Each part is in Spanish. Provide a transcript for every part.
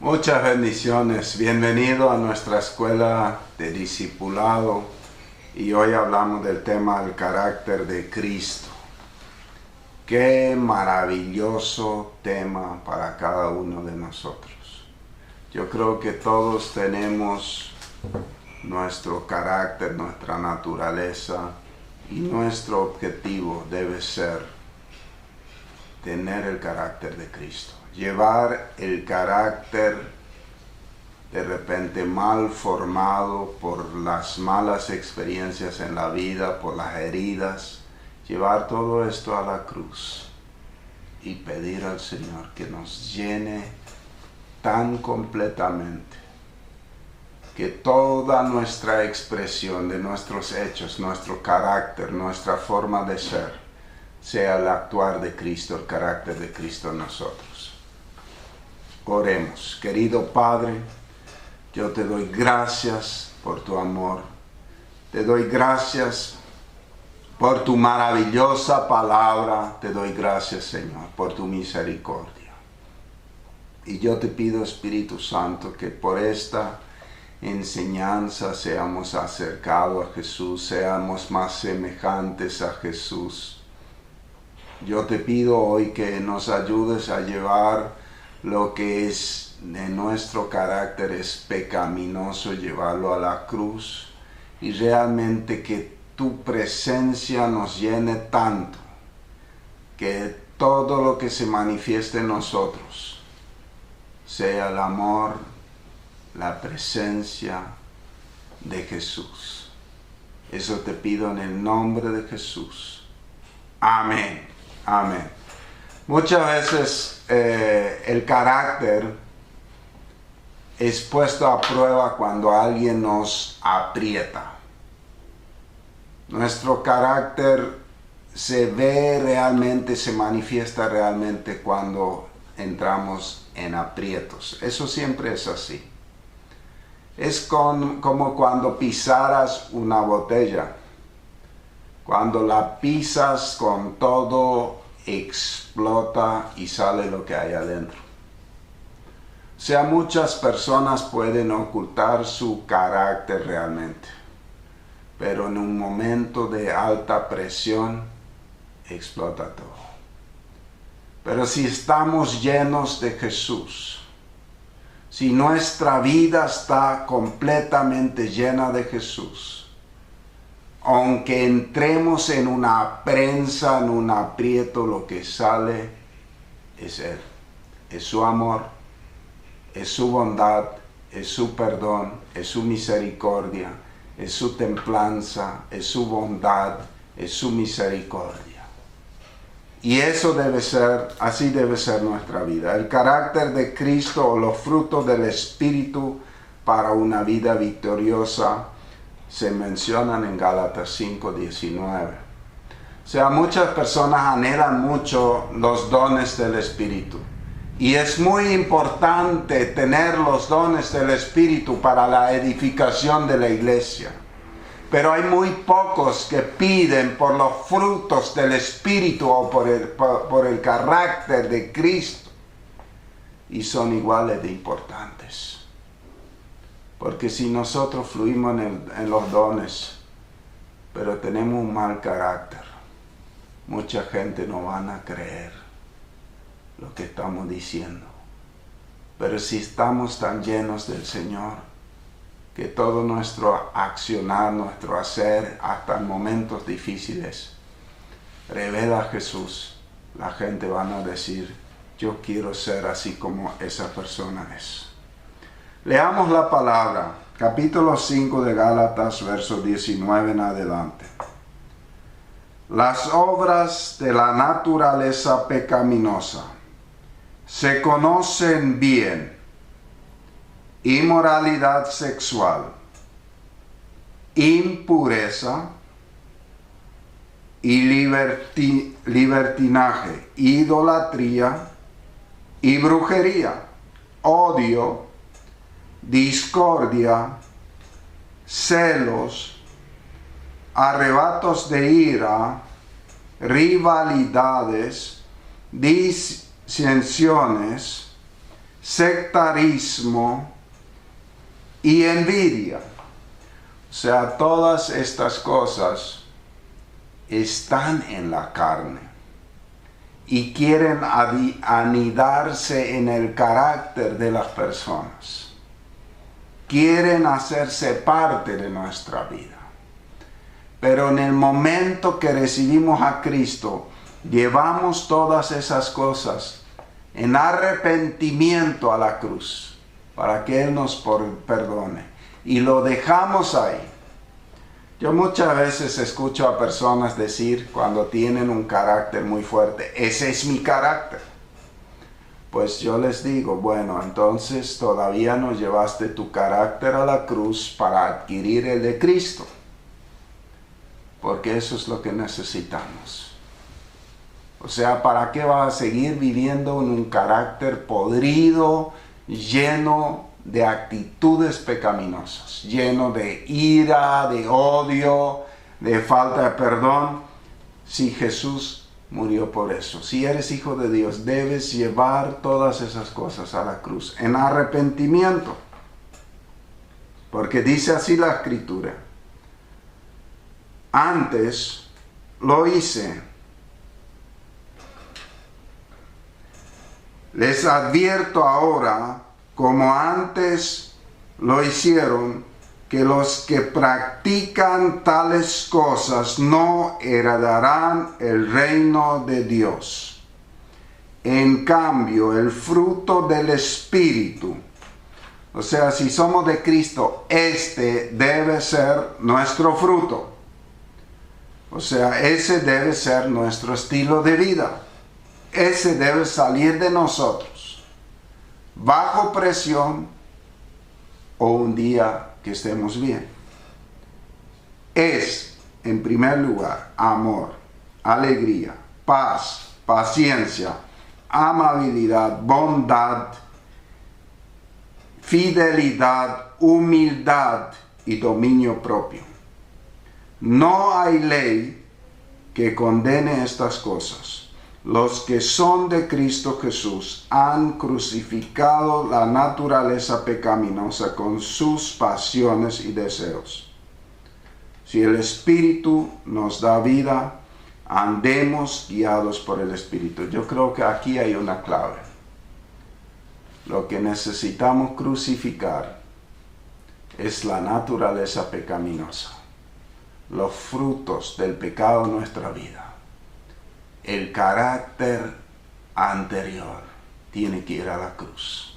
Muchas bendiciones. Bienvenido a nuestra escuela de discipulado y hoy hablamos del tema del carácter de Cristo. Qué maravilloso tema para cada uno de nosotros. Yo creo que todos tenemos nuestro carácter, nuestra naturaleza y nuestro objetivo debe ser tener el carácter de Cristo. Llevar el carácter de repente mal formado por las malas experiencias en la vida, por las heridas, llevar todo esto a la cruz y pedir al Señor que nos llene tan completamente que toda nuestra expresión de nuestros hechos, nuestro carácter, nuestra forma de ser, sea el actuar de Cristo, el carácter de Cristo en nosotros. Oremos. Querido Padre, yo te doy gracias por tu amor. Te doy gracias por tu maravillosa palabra. Te doy gracias, Señor, por tu misericordia. Y yo te pido, Espíritu Santo, que por esta enseñanza seamos acercados a Jesús, seamos más semejantes a Jesús. Yo te pido hoy que nos ayudes a llevar lo que es de nuestro carácter es pecaminoso, llevarlo a la cruz y realmente que tu presencia nos llene tanto que todo lo que se manifieste en nosotros sea el amor, la presencia de Jesús. Eso te pido en el nombre de Jesús. Amén. Amén. Muchas veces el carácter es puesto a prueba cuando alguien nos aprieta. Nuestro carácter se ve realmente, se manifiesta realmente cuando entramos en aprietos. Eso siempre es así. Es como cuando pisaras una botella. Cuando la pisas con todo, explota y sale lo que hay adentro. O sea, muchas personas pueden ocultar su carácter realmente, pero en un momento de alta presión explota todo. Pero si estamos llenos de Jesús, si nuestra vida está completamente llena de Jesús, aunque entremos en una prensa, en un aprieto, lo que sale es Él. Es su amor, es su bondad, es su perdón, es su misericordia, es su templanza, es su bondad, es su misericordia. Y eso debe ser, así debe ser nuestra vida. El carácter de Cristo o los frutos del Espíritu para una vida victoriosa se mencionan en Gálatas 5:19. O sea, muchas personas anhelan mucho los dones del Espíritu. Y es muy importante tener los dones del Espíritu para la edificación de la iglesia. Pero hay muy pocos que piden por los frutos del Espíritu o por el carácter de Cristo. Y son iguales de importantes. Porque si nosotros fluimos en los dones, pero tenemos un mal carácter, mucha gente no van a creer lo que estamos diciendo. Pero si estamos tan llenos del Señor, que todo nuestro accionar, nuestro hacer, hasta en momentos difíciles, revela a Jesús, la gente va a decir, yo quiero ser así como esa persona es. Leamos la palabra, capítulo 5 de Gálatas, verso 19 en adelante. Las obras de la naturaleza pecaminosa se conocen bien: inmoralidad sexual, impureza y libertinaje, idolatría y brujería, odio, discordia, celos, arrebatos de ira, rivalidades, disensiones, sectarismo y envidia. O sea, todas estas cosas están en la carne y quieren anidarse en el carácter de las personas. Quieren hacerse parte de nuestra vida. Pero en el momento que recibimos a Cristo, llevamos todas esas cosas en arrepentimiento a la cruz, para que Él nos perdone. Y lo dejamos ahí. Yo muchas veces escucho a personas decir, cuando tienen un carácter muy fuerte, ese es mi carácter. Pues yo les digo, bueno, entonces todavía no llevaste tu carácter a la cruz para adquirir el de Cristo. Porque eso es lo que necesitamos. O sea, ¿para qué vas a seguir viviendo en un carácter podrido, lleno de actitudes pecaminosas, lleno de ira, de odio, de falta de perdón? Si Jesús murió por eso. Si eres hijo de Dios, debes llevar todas esas cosas a la cruz en arrepentimiento. Porque dice así la Escritura: antes lo hice. Les advierto ahora, como antes lo hicieron, que los que practican tales cosas no heredarán el reino de Dios. En cambio, el fruto del Espíritu, o sea, si somos de Cristo, este debe ser nuestro fruto. O sea, ese debe ser nuestro estilo de vida. Ese debe salir de nosotros, bajo presión o un día que estemos bien. Es, en primer lugar, amor, alegría, paz, paciencia, amabilidad, bondad, fidelidad, humildad y dominio propio. No hay ley que condene estas cosas. Los que son de Cristo Jesús han crucificado la naturaleza pecaminosa con sus pasiones y deseos. Si el Espíritu nos da vida, andemos guiados por el Espíritu. Yo creo que aquí hay una clave. Lo que necesitamos crucificar es la naturaleza pecaminosa, los frutos del pecado en nuestra vida. El carácter anterior tiene que ir a la cruz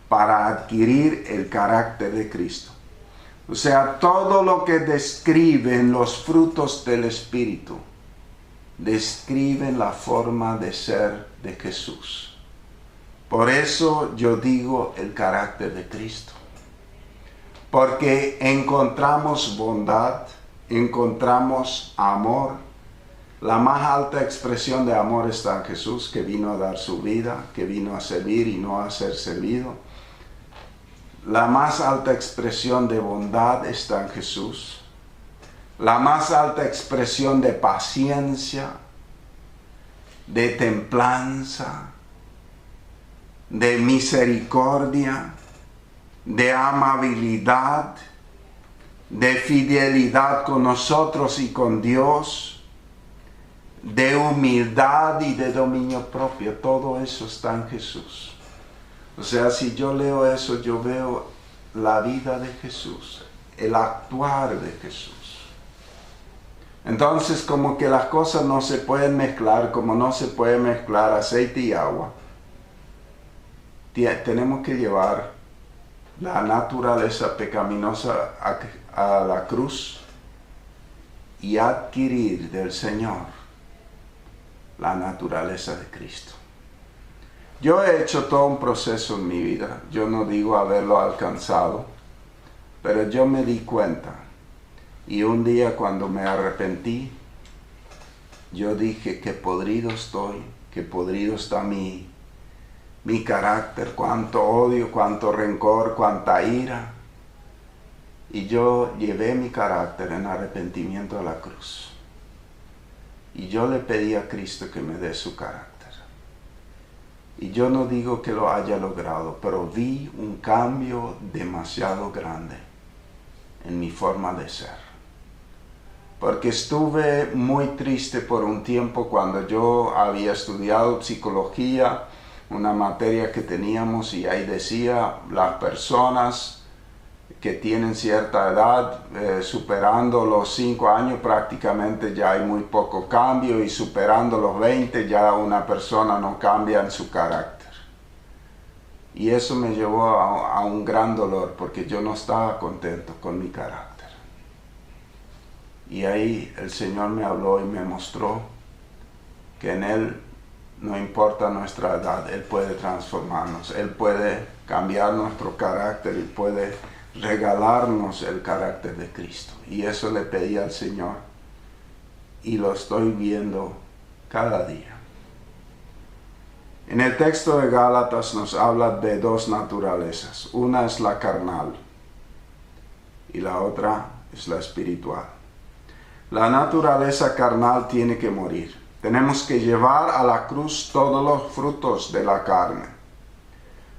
para adquirir el carácter de Cristo. O sea, todo lo que describen los frutos del Espíritu, describen la forma de ser de Jesús. Por eso yo digo el carácter de Cristo. Porque encontramos bondad, encontramos amor. La más alta expresión de amor está en Jesús, que vino a dar su vida, que vino a servir y no a ser servido. La más alta expresión de bondad está en Jesús. La más alta expresión de paciencia, de templanza, de misericordia, de amabilidad, de fidelidad con nosotros y con Dios, de humildad y de dominio propio. Todo eso está en Jesús. O sea, si yo leo eso, yo veo la vida de Jesús, el actuar de Jesús. Entonces, como que las cosas no se pueden mezclar, como no se puede mezclar aceite y agua, tenemos que llevar la naturaleza pecaminosa a la cruz y adquirir del Señor la naturaleza de Cristo. Yo he hecho todo un proceso en mi vida. Yo no digo haberlo alcanzado, pero yo me di cuenta. Y un día cuando me arrepentí, yo dije que podrido estoy, que podrido está mi carácter, cuánto odio, cuánto rencor, cuánta ira. Y yo llevé mi carácter en arrepentimiento a la cruz. Y yo le pedí a Cristo que me dé su carácter. Y yo no digo que lo haya logrado, pero vi un cambio demasiado grande en mi forma de ser. Porque estuve muy triste por un tiempo cuando yo había estudiado psicología, una materia que teníamos, y ahí decía, las personas que tienen cierta edad, superando los 5 años prácticamente ya hay muy poco cambio, y superando los 20 ya una persona no cambia en su carácter. Y eso me llevó a un gran dolor, porque yo no estaba contento con mi carácter. Y ahí el Señor me habló y me mostró que en Él no importa nuestra edad, Él puede transformarnos, Él puede cambiar nuestro carácter y puede regalarnos el carácter de Cristo. Y eso le pedí al Señor y lo estoy viendo cada día. En el texto de Gálatas nos habla de 2 naturalezas. Una es la carnal y la otra es la espiritual. La naturaleza carnal tiene que morir. Tenemos que llevar a la cruz todos los frutos de la carne.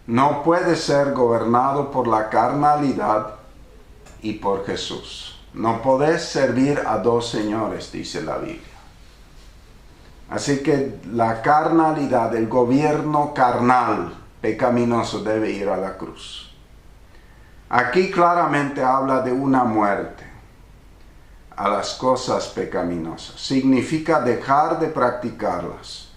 No puede ser gobernado por la carnalidad y por Jesús. No podés servir a 2 señores, dice la Biblia. Así que la carnalidad, el gobierno carnal, pecaminoso, debe ir a la cruz. Aquí claramente habla de una muerte a las cosas pecaminosas. Significa dejar de practicarlas,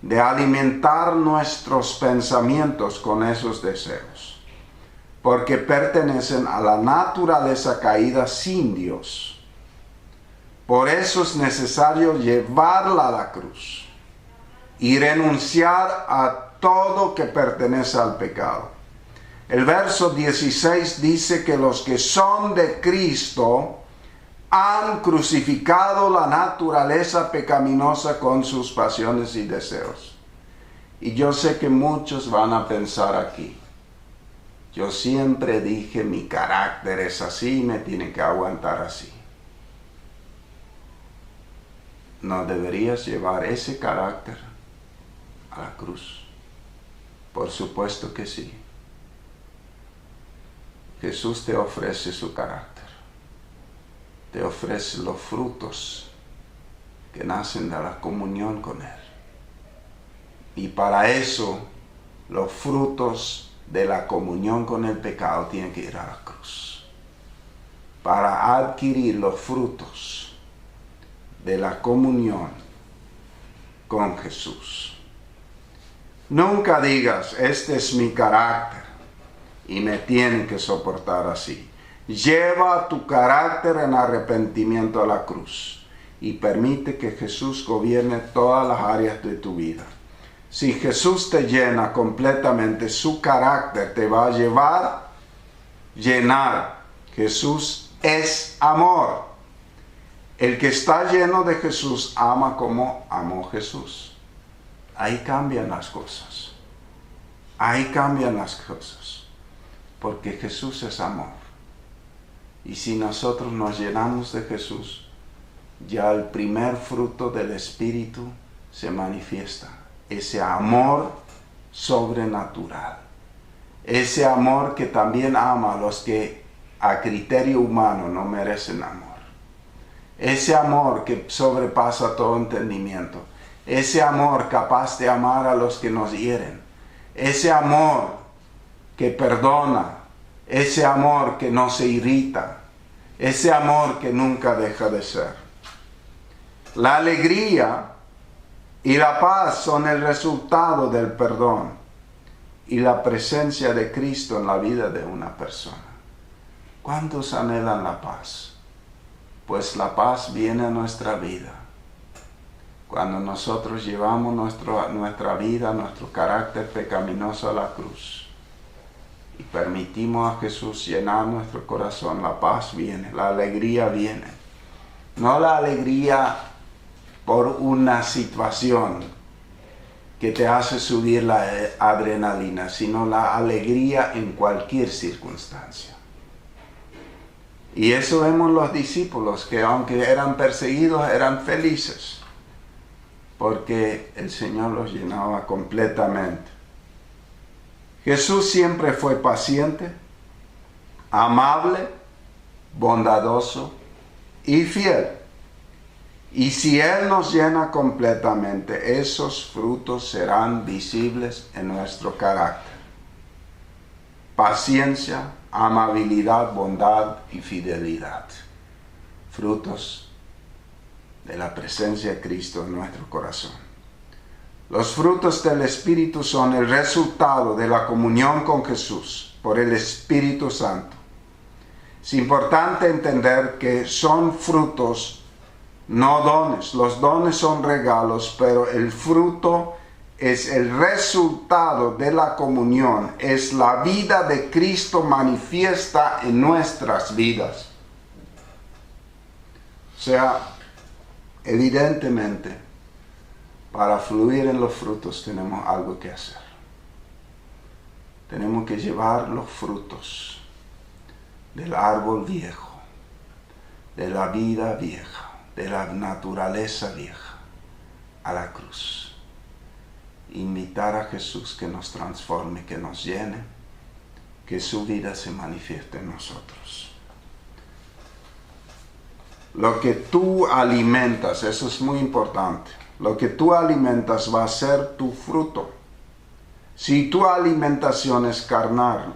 de alimentar nuestros pensamientos con esos deseos, porque pertenecen a la naturaleza caída sin Dios. Por eso es necesario llevarla a la cruz y renunciar a todo que pertenece al pecado. El verso 16 dice que los que son de Cristo han crucificado la naturaleza pecaminosa con sus pasiones y deseos. Y yo sé que muchos van a pensar aquí, yo siempre dije mi carácter es así, me tiene que aguantar así. ¿No deberías llevar ese carácter a la cruz? Por supuesto que sí. Jesús te ofrece su carácter. Te ofrece los frutos que nacen de la comunión con Él. Y para eso, los frutos de la comunión con el pecado tienen que ir a la cruz. Para adquirir los frutos de la comunión con Jesús. Nunca digas, este es mi carácter y me tienen que soportar así. Lleva tu carácter en arrepentimiento a la cruz y permite que Jesús gobierne todas las áreas de tu vida. Si Jesús te llena completamente, su carácter te va a llenar. Jesús es amor. El que está lleno de Jesús ama como amó Jesús. Ahí cambian las cosas. Ahí cambian las cosas. Porque Jesús es amor. Y si nosotros nos llenamos de Jesús, ya el primer fruto del Espíritu se manifiesta. Ese amor sobrenatural. Ese amor que también ama a los que a criterio humano no merecen amor. Ese amor que sobrepasa todo entendimiento. Ese amor capaz de amar a los que nos hieren. Ese amor que perdona. Ese amor que no se irrita, ese amor que nunca deja de ser. La alegría y la paz son el resultado del perdón y la presencia de Cristo en la vida de una persona. ¿Cuántos anhelan la paz? Pues la paz viene a nuestra vida cuando nosotros llevamos nuestra vida, nuestro carácter pecaminoso a la cruz. Y permitimos a Jesús llenar nuestro corazón. La paz viene, la alegría viene. No la alegría por una situación que te hace subir la adrenalina, sino la alegría en cualquier circunstancia. Y eso vemos los discípulos, que aunque eran perseguidos, eran felices, porque el Señor los llenaba completamente. Jesús siempre fue paciente, amable, bondadoso y fiel. Y si Él nos llena completamente, esos frutos serán visibles en nuestro carácter. Paciencia, amabilidad, bondad y fidelidad. Frutos de la presencia de Cristo en nuestro corazón. Los frutos del Espíritu son el resultado de la comunión con Jesús por el Espíritu Santo. Es importante entender que son frutos, no dones. Los dones son regalos, pero el fruto es el resultado de la comunión. Es la vida de Cristo manifiesta en nuestras vidas. O sea, evidentemente, para fluir en los frutos tenemos algo que hacer. Tenemos que llevar los frutos del árbol viejo, de la vida vieja, de la naturaleza vieja, a la cruz. Invitar a Jesús que nos transforme, que nos llene, que su vida se manifieste en nosotros. Lo que tú alimentas, eso es muy importante. Lo que tú alimentas va a ser tu fruto. Si tu alimentación es carnal,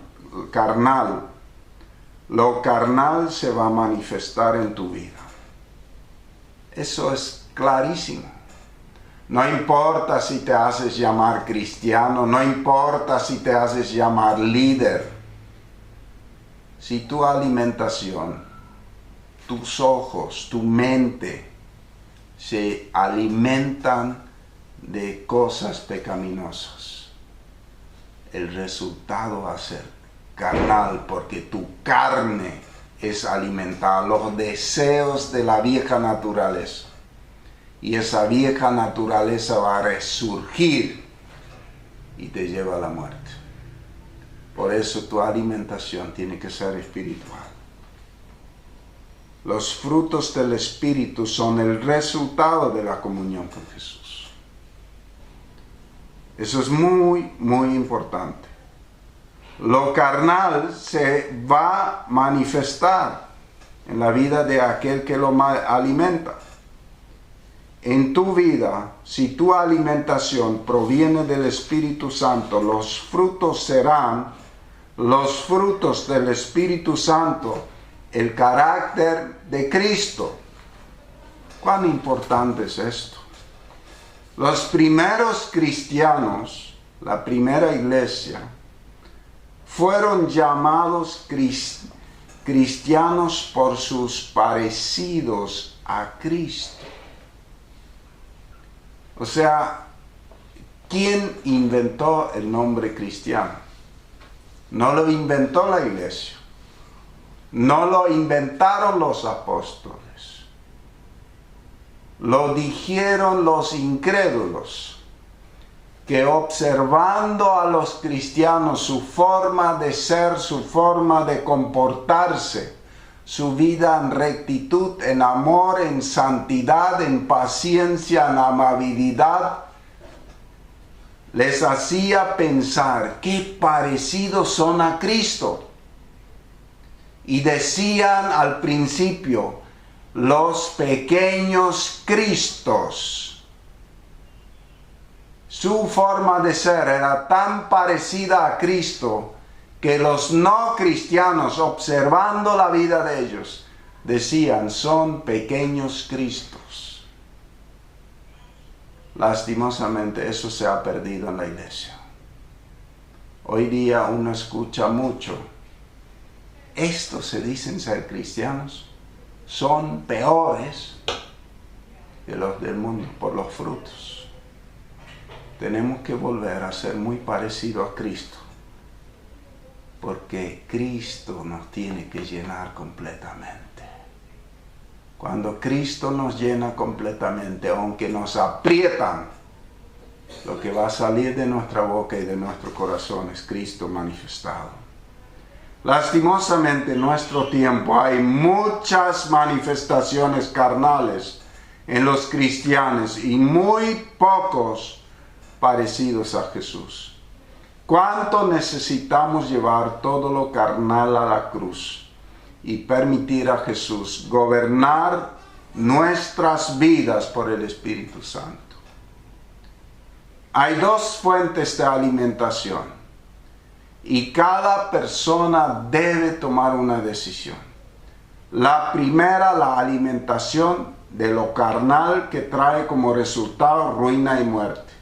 lo carnal se va a manifestar en tu vida. Eso es clarísimo. No importa si te haces llamar cristiano, no importa si te haces llamar líder. Si tu alimentación, tus ojos, tu mente se alimentan de cosas pecaminosas, el resultado va a ser carnal, porque tu carne es alimentada, los deseos de la vieja naturaleza. Y esa vieja naturaleza va a resurgir y te lleva a la muerte. Por eso tu alimentación tiene que ser espiritual. Los frutos del Espíritu son el resultado de la comunión con Jesús. Eso es muy, muy importante. Lo carnal se va a manifestar en la vida de aquel que lo alimenta. En tu vida, si tu alimentación proviene del Espíritu Santo, los frutos serán los frutos del Espíritu Santo, el carácter de Cristo. ¿Cuán importante es esto? Los primeros cristianos, la primera iglesia, fueron llamados cristianos por sus parecidos a Cristo. O sea, ¿quién inventó el nombre cristiano? No lo inventó la iglesia. No lo inventaron los apóstoles. Lo dijeron los incrédulos, que observando a los cristianos, su forma de ser, su forma de comportarse, su vida en rectitud, en amor, en santidad, en paciencia, en amabilidad, les hacía pensar qué parecidos son a Cristo. Y decían al principio, los pequeños Cristos. Su forma de ser era tan parecida a Cristo que los no cristianos, observando la vida de ellos, decían, son pequeños Cristos. Lastimosamente eso se ha perdido en la iglesia. Hoy día uno escucha mucho, estos se dicen ser cristianos, son peores que los del mundo por los frutos. Tenemos que volver a ser muy parecidos a Cristo, porque Cristo nos tiene que llenar completamente. Cuando Cristo nos llena completamente, aunque nos aprietan, lo que va a salir de nuestra boca y de nuestro corazón es Cristo manifestado. Lastimosamente en nuestro tiempo hay muchas manifestaciones carnales en los cristianos y muy pocos parecidos a Jesús. ¿Cuánto necesitamos llevar todo lo carnal a la cruz y permitir a Jesús gobernar nuestras vidas por el Espíritu Santo? Hay dos fuentes de alimentación y cada persona debe tomar una decisión. La primera, la alimentación de lo carnal que trae como resultado ruina y muerte.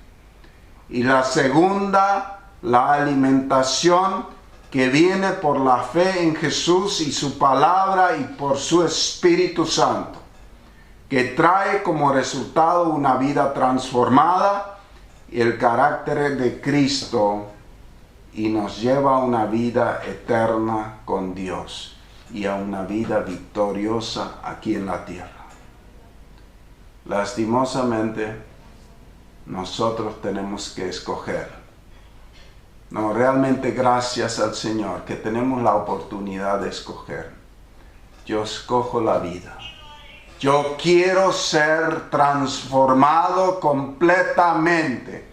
Y la segunda, la alimentación que viene por la fe en Jesús y su palabra y por su Espíritu Santo, que trae como resultado una vida transformada y el carácter de Cristo y nos lleva a una vida eterna con Dios y a una vida victoriosa aquí en la tierra. Lastimosamente, nosotros tenemos que escoger. No, realmente gracias al Señor que tenemos la oportunidad de escoger. Yo escojo la vida. Yo quiero ser transformado completamente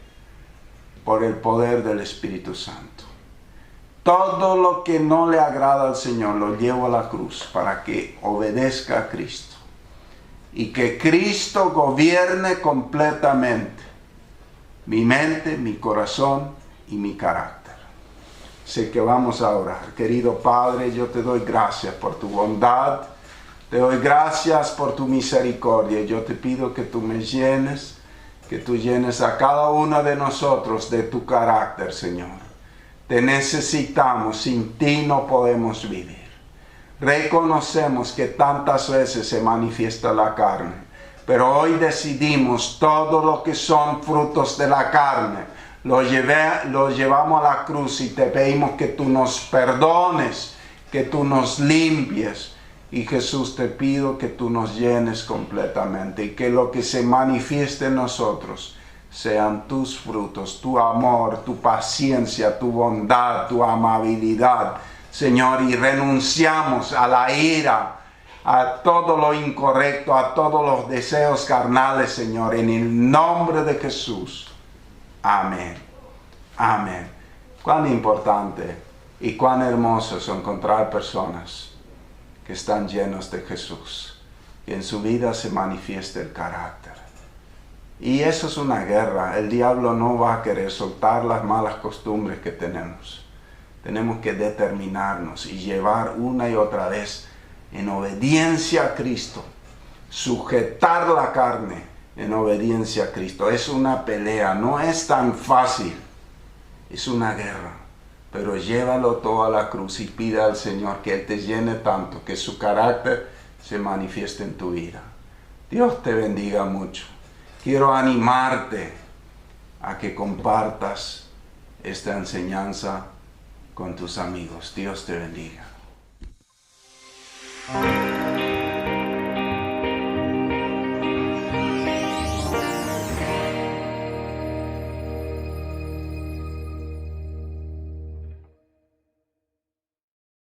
por el poder del Espíritu Santo. Todo lo que no le agrada al Señor lo llevo a la cruz para que obedezca a Cristo. Y que Cristo gobierne completamente mi mente, mi corazón y mi carácter. Sé que vamos a orar. Querido Padre, yo te doy gracias por tu bondad. Te doy gracias por tu misericordia. Yo te pido que tú me llenes, que tú llenes a cada uno de nosotros de tu carácter, Señor. Te necesitamos, sin ti no podemos vivir. Reconocemos que tantas veces se manifiesta la carne, pero hoy decidimos todo lo que son frutos de la carne, lo llevamos a la cruz y te pedimos que tú nos perdones, que tú nos limpies. Y Jesús, te pido que tú nos llenes completamente y que lo que se manifieste en nosotros sean tus frutos, tu amor, tu paciencia, tu bondad, tu amabilidad, Señor, y renunciamos a la ira, a todo lo incorrecto, a todos los deseos carnales, Señor, en el nombre de Jesús. Amén. Amén. Cuán importante y cuán hermoso es encontrar personas que están llenos de Jesús, que en su vida se manifieste el carácter. Y eso es una guerra. El diablo no va a querer soltar las malas costumbres que tenemos. Tenemos que determinarnos y llevar una y otra vez en obediencia a Cristo. Sujetar la carne en obediencia a Cristo. Es una pelea, no es tan fácil. Es una guerra. Pero llévalo todo a la cruz y pida al Señor que Él te llene tanto, que su carácter se manifieste en tu vida. Dios te bendiga mucho. Quiero animarte a que compartas esta enseñanza con tus amigos. Dios te bendiga.